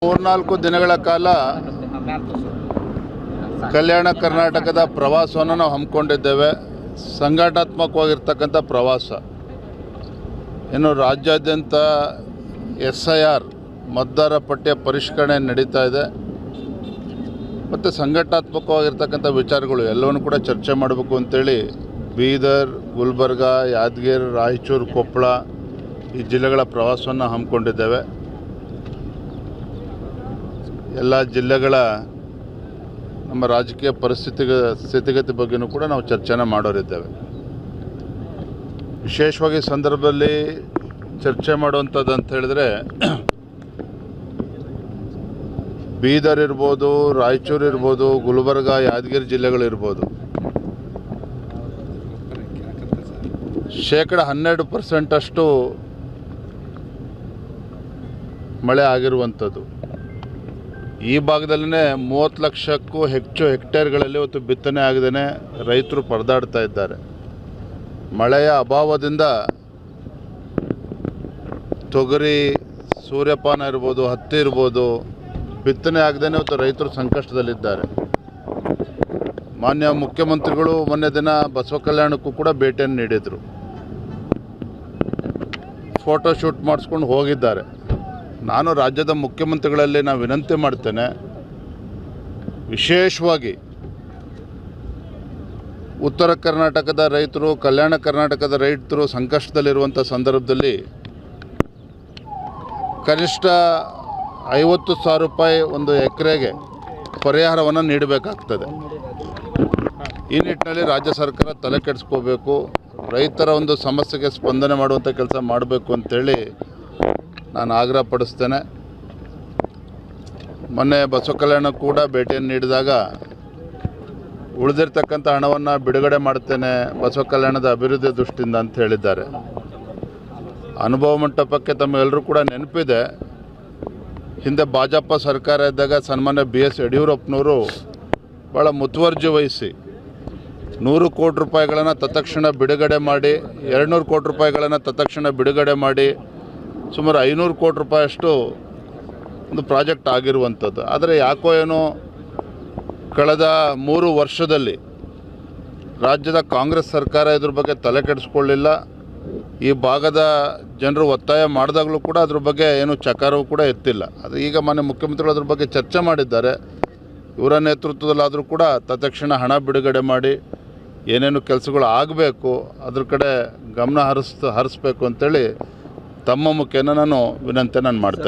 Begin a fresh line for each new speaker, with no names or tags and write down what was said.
ಮೂರ್ನಾಲ್ಕು ದಿನಗಳ ಕಾಲ ಕಲ್ಯಾಣ ಕರ್ನಾಟಕದ ಪ್ರವಾಸವನ್ನು ನಾವು ಹಮ್ಮಿಕೊಂಡಿದ್ದೇವೆ. ಸಂಘಟನಾತ್ಮಕವಾಗಿರ್ತಕ್ಕಂಥ ಪ್ರವಾಸ. ಇನ್ನು ರಾಜ್ಯಾದ್ಯಂತ SIR ಮತದಾರ ಪಟ್ಟಿಯ ಪರಿಷ್ಕರಣೆ ನಡೀತಾ ಇದೆ ಮತ್ತು ಸಂಘಟನಾತ್ಮಕವಾಗಿರ್ತಕ್ಕಂಥ ವಿಚಾರಗಳು ಎಲ್ಲವನ್ನೂ ಕೂಡ ಚರ್ಚೆ ಮಾಡಬೇಕು ಅಂತೇಳಿ ಬೀದರ್, ಗುಲ್ಬರ್ಗ, ಯಾದಗಿರಿ, ರಾಯಚೂರು, ಕೊಪ್ಪಳ ಈ ಜಿಲ್ಲೆಗಳ ಪ್ರವಾಸವನ್ನು ಹಮ್ಮಿಕೊಂಡಿದ್ದೇವೆ. ಎಲ್ಲ ಜಿಲ್ಲೆಗಳ ನಮ್ಮ ರಾಜಕೀಯ ಸ್ಥಿತಿಗತಿ ಬಗ್ಗೆಯೂ ಕೂಡ ನಾವು ಚರ್ಚೆನ ಮಾಡೋರಿದ್ದೇವೆ. ವಿಶೇಷವಾಗಿ ಸಂದರ್ಭದಲ್ಲಿ ಚರ್ಚೆ ಮಾಡುವಂಥದ್ದು ಅಂತ ಹೇಳಿದ್ರೆ ಬೀದರ್ ಇರ್ಬೋದು, ರಾಯಚೂರು ಇರ್ಬೋದು, ಗುಲ್ಬರ್ಗ, ಯಾದಗಿರಿ ಜಿಲ್ಲೆಗಳಿರ್ಬೋದು. 12% ಮಳೆ ಆಗಿರುವಂಥದ್ದು. ಈ ಭಾಗದಲ್ಲೇ 30 ಲಕ್ಷಕ್ಕೂ ಹೆಚ್ಚು ಹೆಕ್ಟೇರ್ಗಳಲ್ಲಿ ಇವತ್ತು ಬಿತ್ತನೆ ಆಗದೇ ರೈತರು ಪರದಾಡ್ತಾ ಇದ್ದಾರೆ. ಮಳೆಯ ಅಭಾವದಿಂದ ತೊಗರಿ, ಸೂರ್ಯಪಾನ ಇರ್ಬೋದು, ಹತ್ತಿ ಇರ್ಬೋದು, ಬಿತ್ತನೆ ಆಗದೇ ಇವತ್ತು ರೈತರು ಸಂಕಷ್ಟದಲ್ಲಿದ್ದಾರೆ. ಮಾನ್ಯ ಮುಖ್ಯಮಂತ್ರಿಗಳು ಮೊನ್ನೆ ದಿನ ಬಸವ ಕಲ್ಯಾಣಕ್ಕೂ ಕೂಡ ಭೇಟಿಯನ್ನು ನೀಡಿದರು. ಫೋಟೋ ಶೂಟ್ ಮಾಡಿಸ್ಕೊಂಡು ಹೋಗಿದ್ದಾರೆ. ನಾನು ರಾಜ್ಯದ ಮುಖ್ಯಮಂತ್ರಿಗಳಲ್ಲಿ ನಾನು ವಿನಂತಿ ಮಾಡ್ತೇನೆ, ವಿಶೇಷವಾಗಿ ಉತ್ತರ ಕರ್ನಾಟಕದ ರೈತರು, ಕಲ್ಯಾಣ ಕರ್ನಾಟಕದ ರೈತರು ಸಂಕಷ್ಟದಲ್ಲಿರುವಂಥ ಸಂದರ್ಭದಲ್ಲಿ ಕನಿಷ್ಠ 50,000 ರೂಪಾಯಿ ಒಂದು ಎಕರೆಗೆ ಪರಿಹಾರವನ್ನು ನೀಡಬೇಕಾಗ್ತದೆ. ಈ ನಿಟ್ಟಿನಲ್ಲಿ ರಾಜ್ಯ ಸರ್ಕಾರ ತಲೆ ಕೆಡಿಸ್ಕೋಬೇಕು. ರೈತರ ಒಂದು ಸಮಸ್ಯೆಗೆ ಸ್ಪಂದನೆ ಮಾಡುವಂಥ ಕೆಲಸ ಮಾಡಬೇಕು ಅಂತೇಳಿ ನಾನು ಆಗ್ರಹ ಪಡಿಸ್ತೇನೆ. ಮೊನ್ನೆ ಬಸವ ಕಲ್ಯಾಣ ಕೂಡ ಭೇಟಿಯನ್ನು ನೀಡಿದಾಗ ಉಳಿದಿರ್ತಕ್ಕಂಥ ಹಣವನ್ನು ಬಿಡುಗಡೆ ಮಾಡ್ತೇನೆ ಬಸವ ಕಲ್ಯಾಣದ ಅಭಿವೃದ್ಧಿ ದೃಷ್ಟಿಯಿಂದ ಅಂತ ಹೇಳಿದ್ದಾರೆ. ಅನುಭವ ಮಂಟಪಕ್ಕೆ ತಮ್ಮೆಲ್ಲರೂ ಕೂಡ ನೆನಪಿದೆ, ಹಿಂದೆ ಭಾಜಪ ಸರ್ಕಾರ ಇದ್ದಾಗ ಸನ್ಮಾನ್ಯ BS ಯಡಿಯೂರಪ್ಪನವರು ಭಾಳ ಮುತುವರ್ಜಿ ವಹಿಸಿ 100 ಕೋಟಿ ರೂಪಾಯಿಗಳನ್ನು ತತ್ಕ್ಷಣ ಬಿಡುಗಡೆ ಮಾಡಿ, 200 ಕೋಟಿ ರೂಪಾಯಿಗಳನ್ನು ತತ್ಕ್ಷಣ ಬಿಡುಗಡೆ ಮಾಡಿ, ಸುಮಾರು 500 ಕೋಟಿ ರೂಪಾಯಿಯಷ್ಟು ಒಂದು ಪ್ರಾಜೆಕ್ಟ್ ಆಗಿರುವಂಥದ್ದು. ಆದರೆ ಯಾಕೋ ಏನೋ ಕಳೆದ 3 ವರ್ಷದಲ್ಲಿ ರಾಜ್ಯದ ಕಾಂಗ್ರೆಸ್ ಸರ್ಕಾರ ಇದ್ರ ಬಗ್ಗೆ ತಲೆ ಕೆಡಿಸ್ಕೊಳ್ಳಿಲ್ಲ. ಈ ಭಾಗದ ಜನರು ಒತ್ತಾಯ ಮಾಡಿದಾಗಲೂ ಕೂಡ ಅದ್ರ ಬಗ್ಗೆ ಏನು ಚಕಾರವೂ ಕೂಡ ಎತ್ತಿಲ್ಲ. ಅದು ಈಗ ಮಾನ್ಯ ಮುಖ್ಯಮಂತ್ರಿಗಳು ಅದ್ರ ಬಗ್ಗೆ ಚರ್ಚೆ ಮಾಡಿದ್ದಾರೆ. ಇವರ ನೇತೃತ್ವದಲ್ಲಾದರೂ ಕೂಡ ತತ್ಕ್ಷಣ ಹಣ ಬಿಡುಗಡೆ ಮಾಡಿ ಏನೇನು ಕೆಲಸಗಳು ಆಗಬೇಕು ಅದ್ರ ಕಡೆ ಗಮನ ಹರಿಸ್ಬೇಕು ಅಂತೇಳಿ ತಮ್ಮ ಮುಖೇನ ನಾನು ವಿನಂತಿ ಮಾಡ್ತೇನೆ.